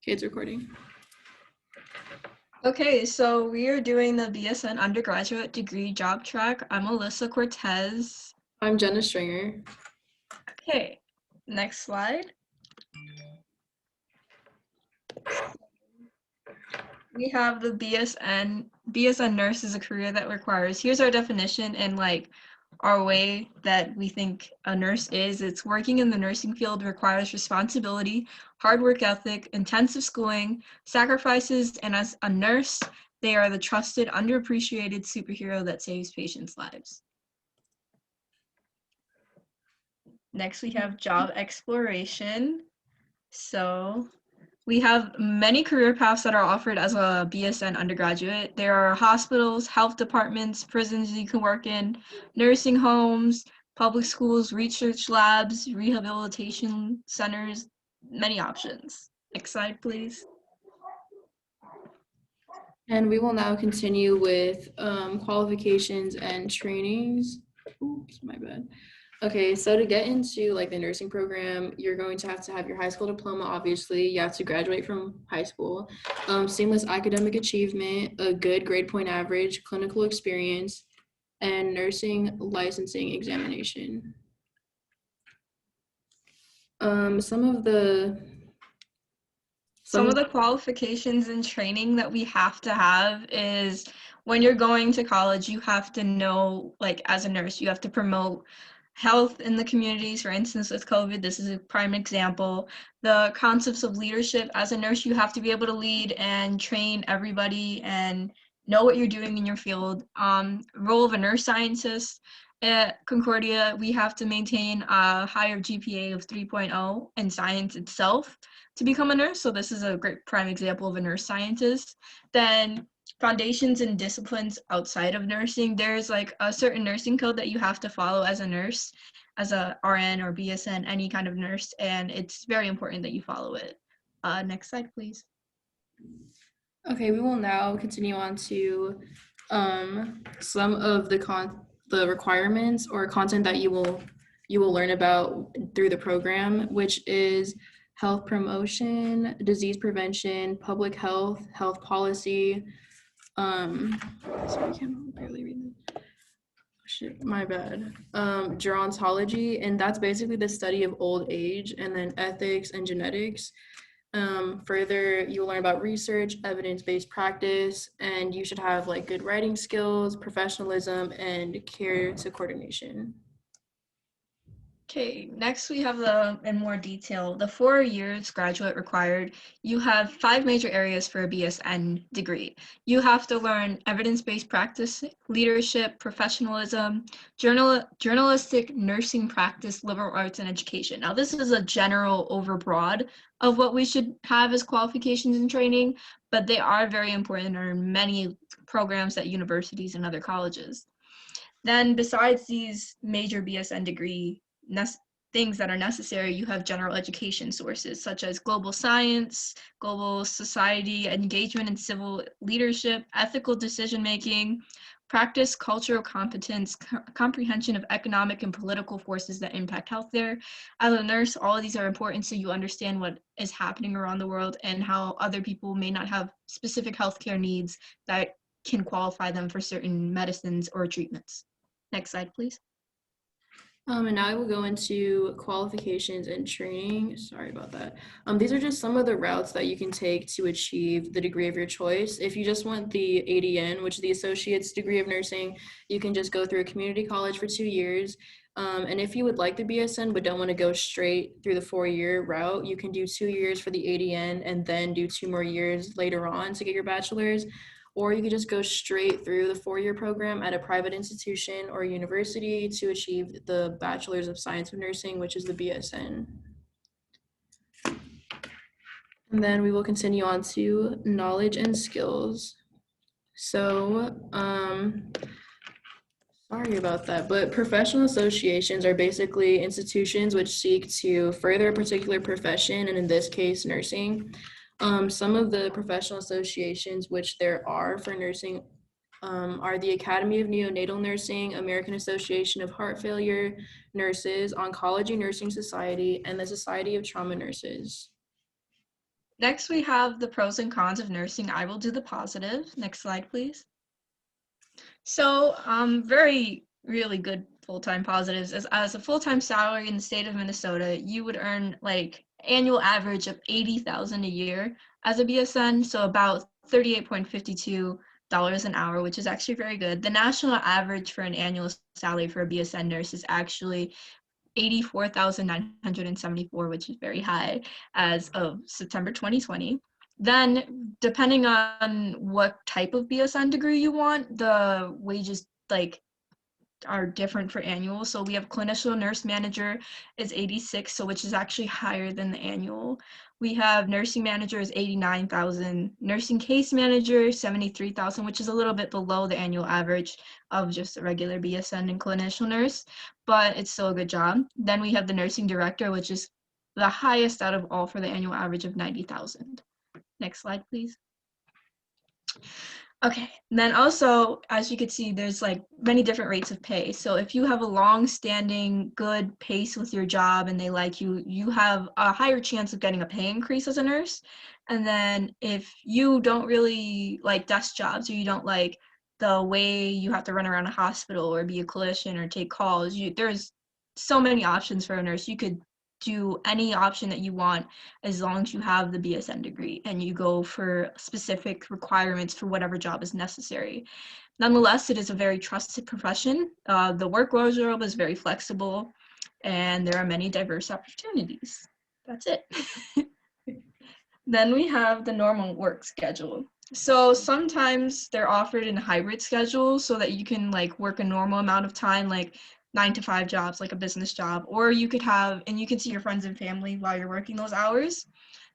Kids recording. Okay, so we are doing the BSN undergraduate degree job track. I'm Alyssa Cortez. I'm Jenna Stringer. Okay, next slide. We have the BSN. BSN nurse is a career that requires, here's our definition and like our way that we think a nurse is. It's working in the nursing field requires responsibility, hard work ethic, intensive schooling, sacrifices, and as a nurse, they are the trusted, underappreciated superhero that saves patients' lives. Next, we have job exploration. So we have many career paths that are offered as a BSN undergraduate. There are hospitals, health departments, prisons you can work in, nursing homes, public schools, research labs, rehabilitation centers, many options. Next slide, please. And we will now continue with qualifications and trainings. Oops, my bad. Okay, so to get into like the nursing program, you're going to have your high school diploma, obviously. You have to graduate from high school. Seamless academic achievement, a good grade point average, clinical experience, and nursing licensing examination. Some of the qualifications and training that we have to have is when you're going to college, you have to know, like as a nurse, you have to promote health in the communities. For instance, with COVID, this is a prime example. The concepts of leadership as a nurse, you have to be able to lead and train everybody and know what you're doing in your field. Role of a nurse scientist. At Concordia, we have to maintain a higher GPA of 3.0 in science itself to become a nurse. So this is a great prime example of a nurse scientist. Then foundations and disciplines outside of nursing. There's like a certain nursing code that you have to follow as a nurse, as a RN or BSN, any kind of nurse, and it's very important that you follow it. Next slide, please. Okay, we will now continue on to some of the requirements or content that you will learn about through the program, which is health promotion, disease prevention, public health, health policy. Sorry, I can barely read this. Shit, my bad. Gerontology, and that's basically the study of old age, and then ethics and genetics. Further, you'll learn about research, evidence-based practice, and you should have like good writing skills, professionalism, and care to coordination. Okay, next we have in more detail, the 4 years graduate required. You have 5 major areas for a BSN degree. You have to learn evidence-based practice, leadership, professionalism, journalistic, nursing practice, liberal arts, and education. Now, this is a general overbroad of what we should have as qualifications and training, but they are very important in many programs at universities and other colleges. Then, besides these major BSN degree things that are necessary, you have general education sources such as global science, global society, engagement in civil leadership, ethical decision making, practice cultural competence, comprehension of economic and political forces that impact health there. As a nurse, all of these are important so you understand what is happening around the world and how other people may not have specific healthcare needs that can qualify them for certain medicines or treatments. Next slide, please. And now I will go into qualifications and training. Sorry about that. These are just some of the routes that you can take to achieve the degree of your choice. If you just want the ADN, which is the Associate's degree of Nursing, you can just go through a community college for 2 years. And if you would like the BSN but don't want to go straight through the 4-year route, you can do 2 years for the ADN and then do 2 more years later on to get your bachelor's. Or you could just go straight through the 4-year program at a private institution or university to achieve the Bachelor's of Science of Nursing, which is the BSN. And then we will continue on to knowledge and skills. So, sorry about that, but professional associations are basically institutions which seek to further a particular profession, and in this case, nursing. Some of the professional associations which there are for nursing are the Academy of Neonatal Nursing, American Association of Heart Failure Nurses, Oncology Nursing Society, and the Society of Trauma Nurses. Next, we have the pros and cons of nursing. I will do the positive. Next slide, please. So, very, really good full-time positives. As a full-time salary in the state of Minnesota, you would earn like annual average of 80,000 a year as a BSN, so about $38.52 an hour, which is actually very good. The national average for an annual salary for a BSN nurse is actually 84,974, which is very high as of September 2020. Then, depending on what type of BSN degree you want, the wages like are different for annual. So we have clinician nurse manager is 86, so which is actually higher than the annual. We have nursing manager is 89,000, nursing case manager 73,000, which is a little bit below the annual average of just a regular BSN and clinician nurse, but it's still a good job. Then we have the nursing director, which is the highest out of all for the annual average of 90,000. Next slide, please. Okay, and then also, as you can see, there's like many different rates of pay. So if you have a long-standing good pace with your job and they like you, you have a higher chance of getting a pay increase as a nurse. And then if you don't really like desk jobs or you don't like the way you have to run around a hospital or be a clinician or take calls, there's so many options for a nurse. You could do any option that you want as long as you have the BSN degree and you go for specific requirements for whatever job is necessary. Nonetheless, it is a very trusted profession. The work wardrobe is very flexible and there are many diverse opportunities. That's it. Then we have the normal work schedule. So sometimes they're offered in a hybrid schedule so that you can like work a normal amount of time, like 9 to 5 jobs, like a business job, or you could have, and you can see your friends and family while you're working those hours.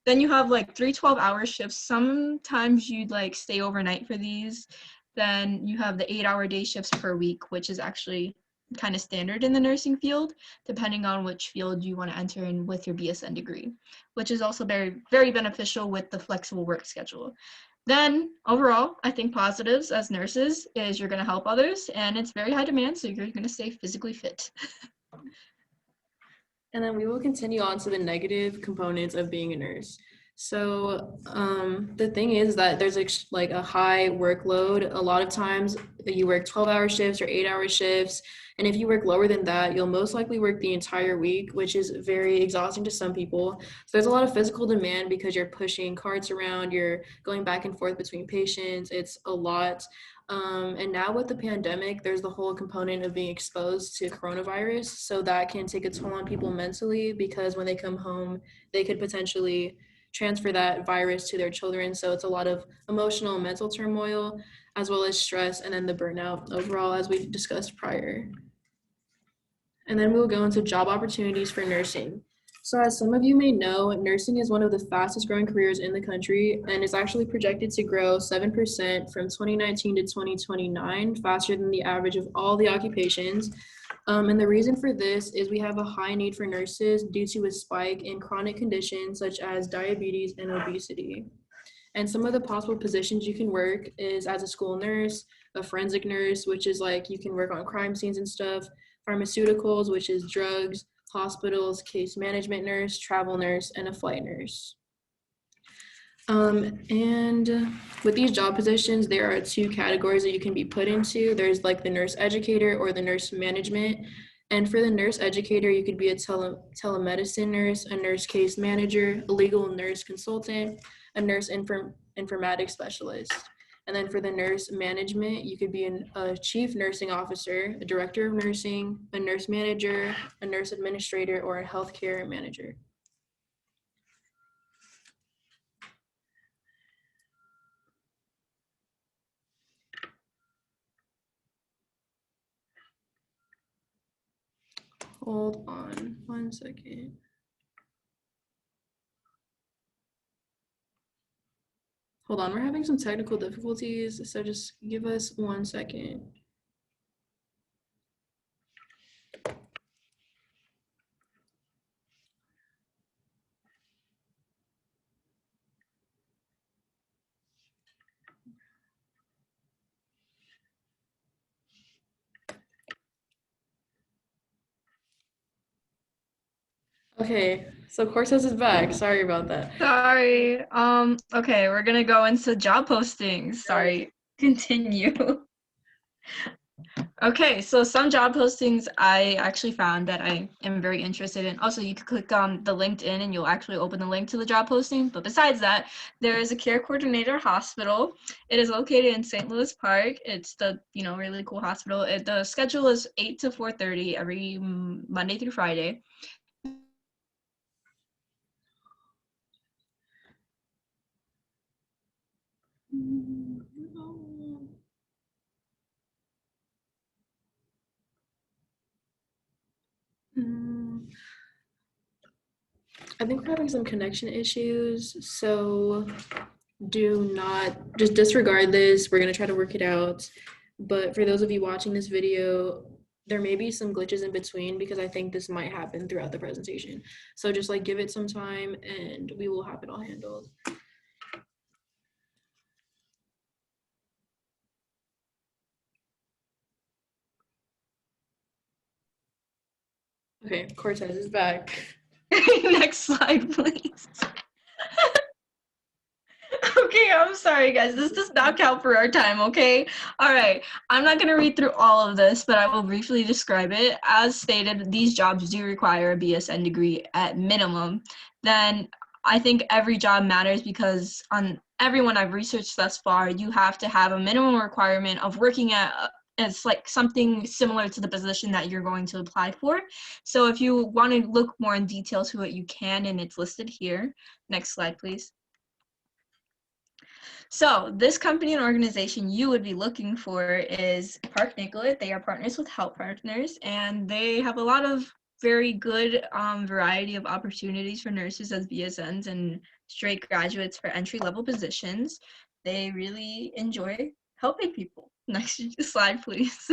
Then you have like 3 12-hour shifts. Sometimes you'd like stay overnight for these. Then you have the 8-hour day shifts per week, which is actually kind of standard in the nursing field, depending on which field you want to enter in with your BSN degree, which is also very, very beneficial with the flexible work schedule. Then overall, I think positives as nurses is you're going to help others and it's very high demand, so you're going to stay physically fit. And then we will continue on to the negative components of being a nurse. So the thing is that there's like a high workload. A lot of times you work 12-hour shifts or 8-hour shifts. And if you work lower than that, you'll most likely work the entire week, which is very exhausting to some people. So there's a lot of physical demand because you're pushing carts around, you're going back and forth between patients. It's a lot. And now with the pandemic, there's the whole component of being exposed to coronavirus. So that can take a toll on people mentally because when they come home, they could potentially transfer that virus to their children. So it's a lot of emotional and mental turmoil, as well as stress, and then the burnout overall, as we've discussed prior. And then we'll go into job opportunities for nursing. So as some of you may know, nursing is one of the fastest growing careers in the country and is actually projected to grow 7% from 2019 to 2029, faster than the average of all the occupations. And the reason for this is we have a high need for nurses due to a spike in chronic conditions such as diabetes and obesity. And some of the possible positions you can work is as a school nurse, a forensic nurse, which is like you can work on crime scenes and stuff, pharmaceuticals, which is drugs, hospitals, case management nurse, travel nurse, and a flight nurse. And with these job positions, there are 2 categories that you can be put into. There's like the nurse educator or the nurse management. And for the nurse educator, you could be a telemedicine nurse, a nurse case manager, a legal nurse consultant, a nurse informatics specialist. And then for the nurse management, you could be a chief nursing officer, a director of nursing, a nurse manager, a nurse administrator, or a healthcare manager. Hold on 1 second. Hold on, we're having some technical difficulties, so just give us 1 second. Okay, So Cortez is back. Sorry about that. Sorry. Okay, we're gonna go into job postings. Sorry. Continue. Okay, so some job postings I actually found that I am very interested in. Also, you can click on the LinkedIn and you'll actually open the link to the job posting. But besides that, there is a care coordinator hospital. It is located in St. Louis Park. It's the, really cool hospital. The schedule is 8 to 4:30 every Monday through Friday. I think we're having some connection issues, so do not just disregard this. We're gonna try to work it out. But for those of you watching this video, there may be some glitches in between because I think this might happen throughout the presentation. So just like give it some time and we will have it all handled. Okay, Cortez is back. Next slide, please. Okay, I'm sorry, guys. This does not count for our time, okay? All right. I'm not going to read through all of this, but I will briefly describe it. As stated, these jobs do require a BSN degree at minimum. Then I think every job matters because on everyone I've researched thus far, you have to have a minimum requirement of working at it's like something similar to the position that you're going to apply for. So if you want to look more in detail to it, you can, and it's listed here. Next slide, please. So this company and organization you would be looking for is Park Nicollet. They are partners with Health Partners, and they have a lot of very good variety of opportunities for nurses as BSNs and straight graduates for entry-level positions. They really enjoy helping people. Next slide, please.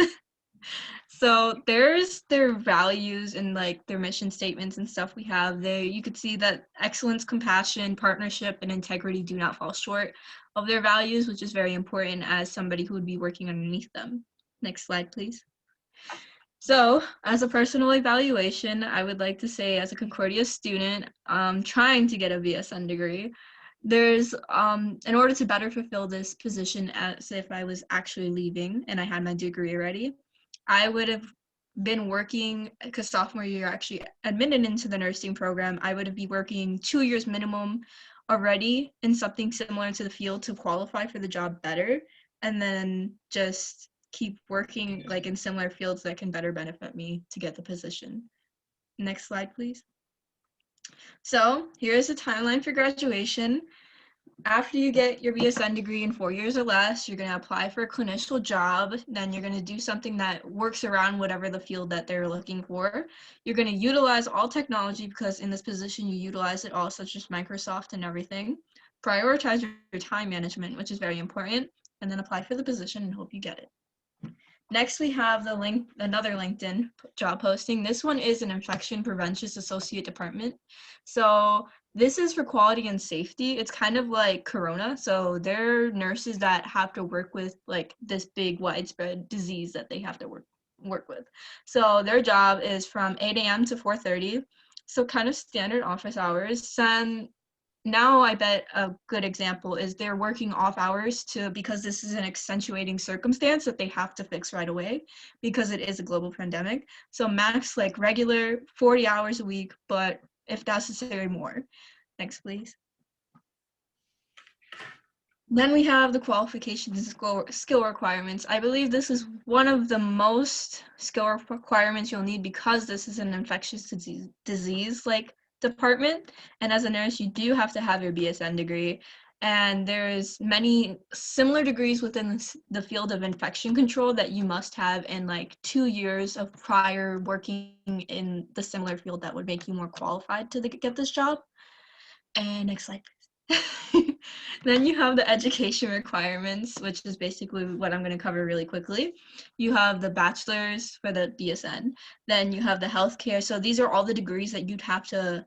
So there's their values and like their mission statements and stuff we have. You could see that excellence, compassion, partnership, and integrity do not fall short of their values, which is very important as somebody who would be working underneath them. Next slide, please. So as a personal evaluation, I would like to say as a Concordia student trying to get a BSN degree, there's in order to better fulfill this position as if I was actually leaving and I had my degree already, I would have been working because sophomore year actually admitted into the nursing program. I would have been working 2 years minimum already in something similar to the field to qualify for the job better, and then just keep working like in similar fields that can better benefit me to get the position. Next slide, please. So here's the timeline for graduation. After you get your BSN degree in 4 years or less, you're going to apply for a clinician job. Then you're going to do something that works around whatever the field that they're looking for. You're going to utilize all technology because in this position, you utilize it all, such as Microsoft and everything. Prioritize your time management, which is very important, and then apply for the position and hope you get it. Next, we have another LinkedIn job posting. This one is an infection prevention associate department. So this is for quality and safety. It's kind of like Corona. So they're nurses that have to work with like this big widespread disease that they have to work with. So their job is from 8 a.m. to 4:30. So kind of standard office hours. Now I bet a good example is they're working off hours because this is an accentuating circumstance that they have to fix right away because it is a global pandemic. So max like regular 40 hours a week, but if necessary more. Next, please. Then we have the qualifications and skill requirements. I believe this is one of the most skill requirements you'll need because this is an infectious disease like department. And as a nurse, you do have to have your BSN degree. And there's many similar degrees within the field of infection control that you must have in like 2 years of prior working in the similar field that would make you more qualified to get this job. And next slide, please. Then you have the education requirements, which is basically what I'm going to cover really quickly. You have the bachelor's for the BSN. Then you have the healthcare. So these are all the degrees that you'd have to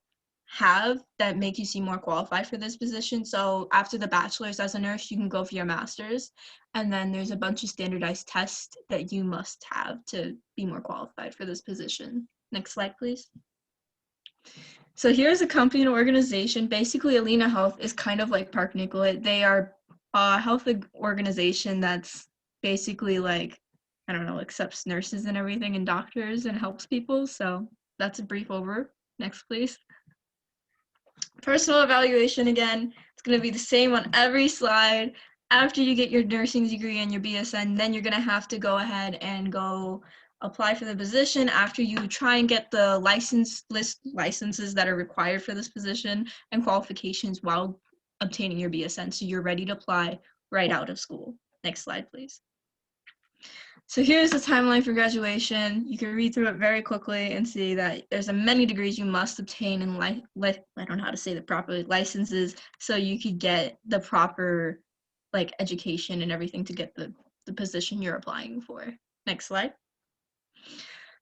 have that make you seem more qualified for this position. So after the bachelor's as a nurse, you can go for your master's. And then there's a bunch of standardized tests that you must have to be more qualified for this position. Next slide, please. So here's a company and organization. Basically, Alina Health is kind of like Park Nicollet. They are a health organization that's basically like, I don't know, accepts nurses and everything and doctors and helps people. So that's a brief over. Next, please. Personal evaluation again. It's going to be the same on every slide. After you get your nursing degree and your BSN, then you're going to have to go ahead and go apply for the position after you try and get the licenses that are required for this position and qualifications while obtaining your BSN. So you're ready to apply right out of school. Next slide, please. So here's the timeline for graduation. You can read through it very quickly and see that there's many degrees you must obtain and I don't know how to say that properly, licenses, so you could get the proper like education and everything to get the position you're applying for. Next slide.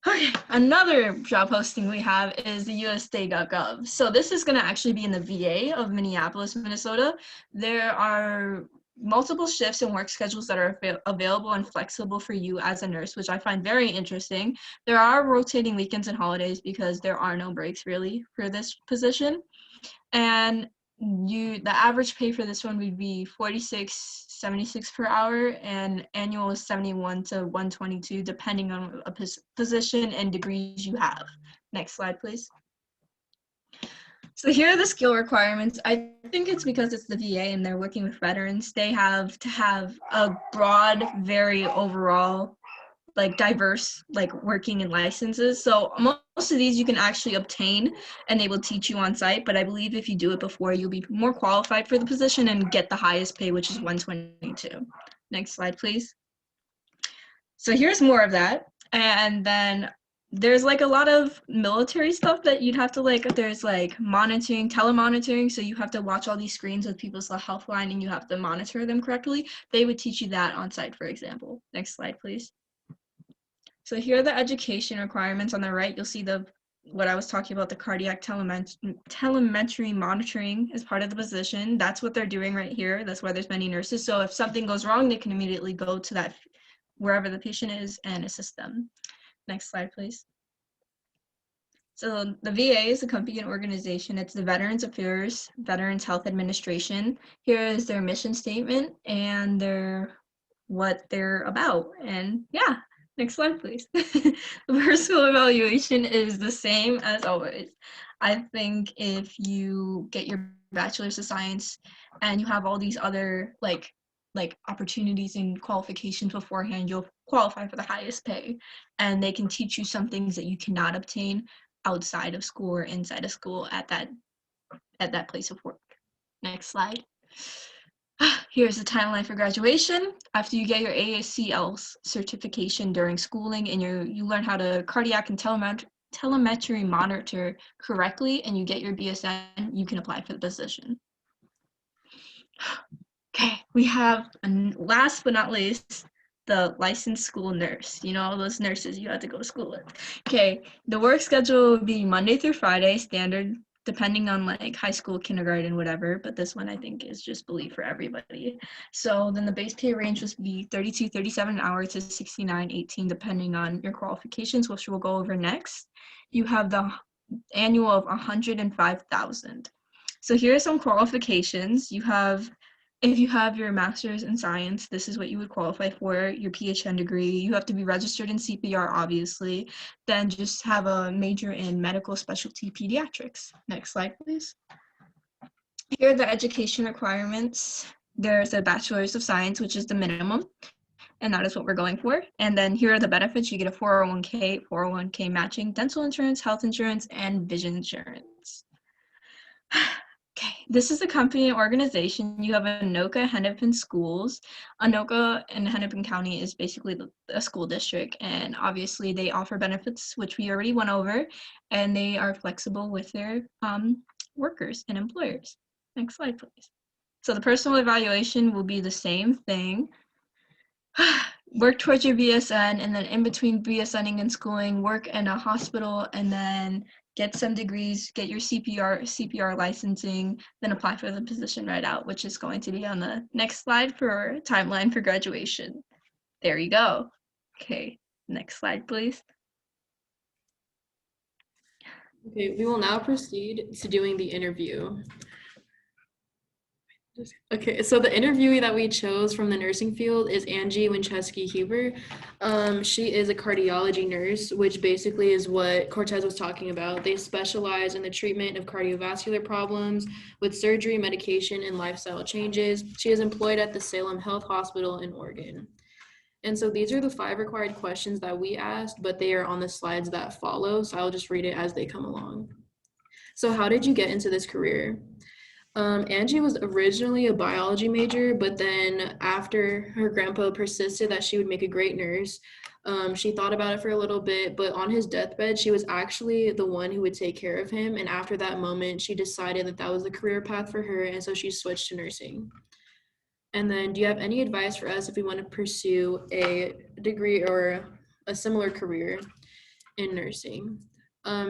Okay, another job posting we have is the USDA.gov. So this is going to actually be in the VA of Minneapolis, Minnesota. There are multiple shifts and work schedules that are available and flexible for you as a nurse, which I find very interesting. There are rotating weekends and holidays because there are no breaks really for this position. And the average pay for this one would be $46.76 per hour, and annual is 71 to 122 depending on a position and degrees you have. Next slide, please. So here are the skill requirements. I think it's because it's the VA and they're working with veterans. They have to have a broad, very overall, like diverse, like working and licenses. So most of these you can actually obtain and they will teach you on site. But I believe if you do it before, you'll be more qualified for the position and get the highest pay, which is 122. Next slide, please. So here's more of that. And then there's like a lot of military stuff that you'd have to like, there's like monitoring, telemonitoring. So you have to watch all these screens with people's health line and you have to monitor them correctly. They would teach you that on site, for example. Next slide, please. So here are the education requirements. On the right, you'll see what I was talking about, the cardiac telemetry monitoring is part of the position. That's what they're doing right here. That's why there's many nurses. So if something goes wrong, they can immediately go to that wherever the patient is and assist them. Next slide, please. So the VA is a company and organization. It's the Veterans Affairs, Veterans Health Administration. Here is their mission statement and what they're about. And yeah, next slide, please. The personal evaluation is the same as always. I think if you get your bachelor's of science and you have all these other like opportunities and qualifications beforehand, you'll qualify for the highest pay. And they can teach you some things that you cannot obtain outside of school or inside of school at that place of work. Next slide. Here's the timeline for graduation. After you get your AACL certification during schooling and you learn how to cardiac and telemetry monitor correctly and you get your BSN, you can apply for the position. Okay, we have, last but not least, the licensed school nurse. You know, all those nurses you had to go to school with. Okay, the work schedule would be Monday through Friday, standard, depending on like high school, kindergarten, whatever. But this one I think is just believed for everybody. So then the base pay range would be $32.37 an hour to $69.18, depending on your qualifications, which we'll go over next. You have the annual of $105,000. So here are some qualifications. If you have your master's in science, this is what you would qualify for, your PhD degree. You have to be registered in CPR, obviously. Then just have a major in medical specialty pediatrics. Next slide, please. Here are the education requirements. There's a bachelor's of science, which is the minimum, and that is what we're going for. And then here are the benefits. You get a 401k matching, dental insurance, health insurance, and vision insurance. Okay, this is a company and organization. You have Anoka Hennepin Schools. Anoka in Hennepin County is basically a school district, and obviously they offer benefits, which we already went over, and they are flexible with their workers and employers. Next slide, please. So the personal evaluation will be the same thing. Work towards your BSN, and then in between BSNing and schooling, work in a hospital, and then get some degrees, get your CPR licensing, then apply for the position right out, which is going to be on the next slide for timeline for graduation. There you go. Okay, next slide, please. Okay, we will now proceed to doing the interview. Okay, so the interviewee that we chose from the nursing field is Angie Winchesky Huber. She is a cardiology nurse, which basically is what Cortez was talking about. They specialize in the treatment of cardiovascular problems with surgery, medication, and lifestyle changes. She is employed at the Salem Health Hospital in Oregon. And so these are the 5 required questions that we asked, but they are on the slides that follow, so I'll just read it as they come along. So, how did you get into this career? Angie was originally a biology major, but then after her grandpa persisted that she would make a great nurse, she thought about it for a little bit. But on his deathbed, she was actually the one who would take care of him. And after that moment, she decided that that was the career path for her. And so she switched to nursing. And then, do you have any advice for us if we want to pursue a degree or a similar career in nursing?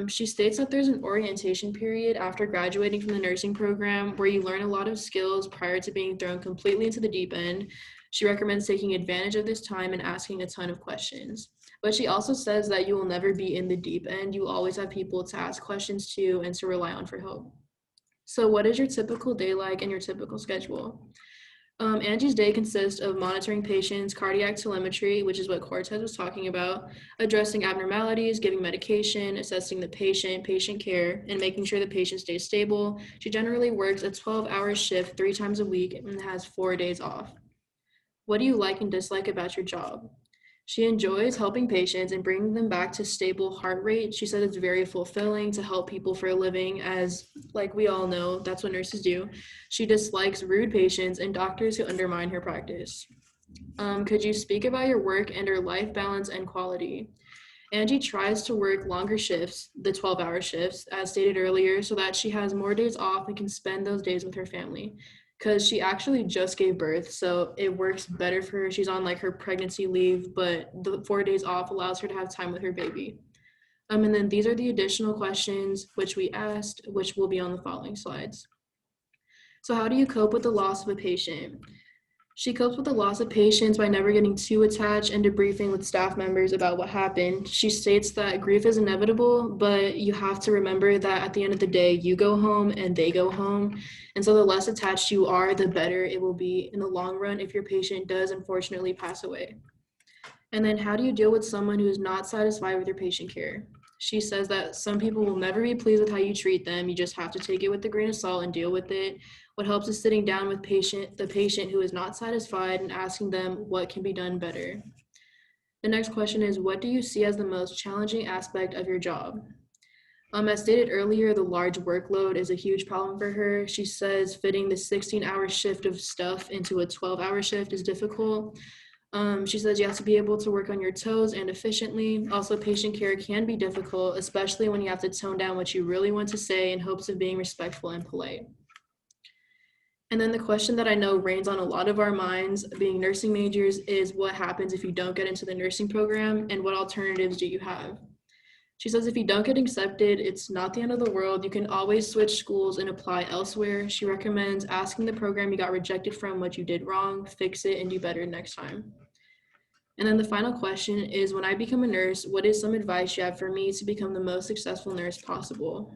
She states that there's an orientation period after graduating from the nursing program where you learn a lot of skills prior to being thrown completely into the deep end. She recommends taking advantage of this time and asking a ton of questions. But she also says that you will never be in the deep end. You will always have people to ask questions to and to rely on for help. So, what is your typical day like and your typical schedule? Angie's day consists of monitoring patients' cardiac telemetry, which is what Cortez was talking about, addressing abnormalities, giving medication, assessing the patient, patient care, and making sure the patient stays stable. She generally works a 12-hour shift 3 times a week and has 4 days off. What do you like and dislike about your job? She enjoys helping patients and bringing them back to stable heart rate. She said it's very fulfilling to help people for a living, as, like we all know, that's what nurses do. She dislikes rude patients and doctors who undermine her practice. Could you speak about your work and her life balance and quality? Angie tries to work longer shifts, the 12-hour shifts, as stated earlier, so that she has more days off and can spend those days with her family. Because she actually just gave birth, so it works better for her. She's on like her pregnancy leave, but the 4 days off allows her to have time with her baby. And then these are the additional questions which we asked, which will be on the following slides. So, how do you cope with the loss of a patient? She copes with the loss of patients by never getting too attached and debriefing with staff members about what happened. She states that grief is inevitable, but you have to remember that at the end of the day, you go home and they go home. And so the less attached you are, the better it will be in the long run if your patient does unfortunately pass away. And then, how do you deal with someone who is not satisfied with your patient care? She says that some people will never be pleased with how you treat them. You just have to take it with a grain of salt and deal with it. What helps is sitting down with the patient who is not satisfied and asking them what can be done better. The next question is, what do you see as the most challenging aspect of your job? As stated earlier, the large workload is a huge problem for her. She says fitting the 16-hour shift of stuff into a 12-hour shift is difficult. She says you have to be able to work on your toes and efficiently. Also, patient care can be difficult, especially when you have to tone down what you really want to say in hopes of being respectful and polite. And then the question that I know reigns on a lot of our minds, being nursing majors, is what happens if you don't get into the nursing program and what alternatives do you have? She says if you don't get accepted, it's not the end of the world. You can always switch schools and apply elsewhere. She recommends asking the program you got rejected from what you did wrong, fix it, and do better next time. And then the final question is, when I become a nurse, what is some advice you have for me to become the most successful nurse possible?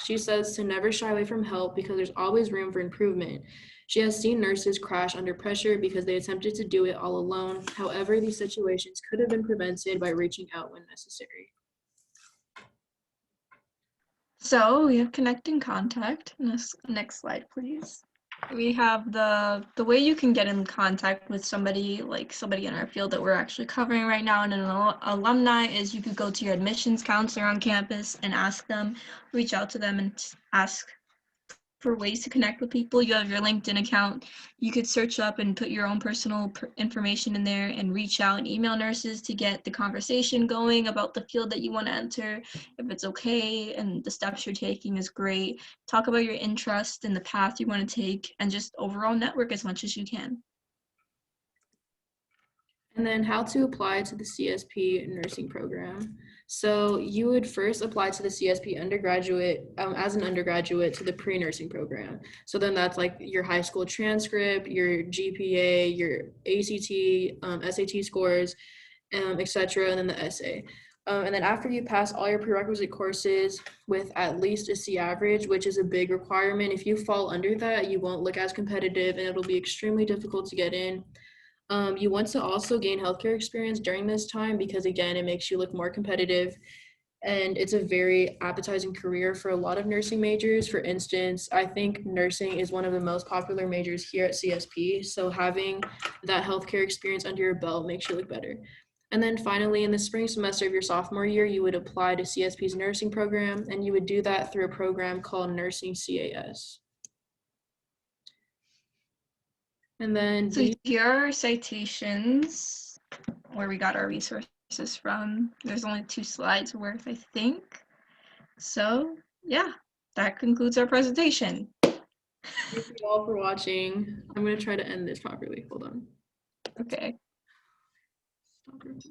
She says to never shy away from help because there's always room for improvement. She has seen nurses crash under pressure because they attempted to do it all alone. However, these situations could have been prevented by reaching out when necessary. So we have connecting contact. Next slide, please. We have the way you can get in contact with somebody, like somebody in our field that we're actually covering right now, and an alumni, is you could go to your admissions counselor on campus and ask them, reach out to them and ask for ways to connect with people. You have your LinkedIn account. You could search up and put your own personal information in there and reach out and email nurses to get the conversation going about the field that you want to enter, if it's okay and the steps you're taking is great. Talk about your interest and the path you want to take, and just overall network as much as you can. And then how to apply to the CSP nursing program. So you would first apply to the CSP undergraduate, as an undergraduate to the pre-nursing program. So then that's like your high school transcript, your GPA, your ACT, SAT scores, etc., and then the essay. And then after you pass all your prerequisite courses with at least a C average, which is a big requirement, if you fall under that, you won't look as competitive and it'll be extremely difficult to get in. You want to also gain healthcare experience during this time because, again, it makes you look more competitive and it's a very appetizing career for a lot of nursing majors. For instance, I think nursing is one of the most popular majors here at CSP, so having that healthcare experience under your belt makes you look better. And then finally, in the spring semester of your sophomore year, you would apply to CSP's nursing program, and you would do that through a program called Nursing CAS. And then So here are citations where we got our resources from. There's only 2 slides worth, I think. So yeah, that concludes our presentation. thank you all for watching. I'm going to try to end this properly. Hold on. Okay. Stop recording.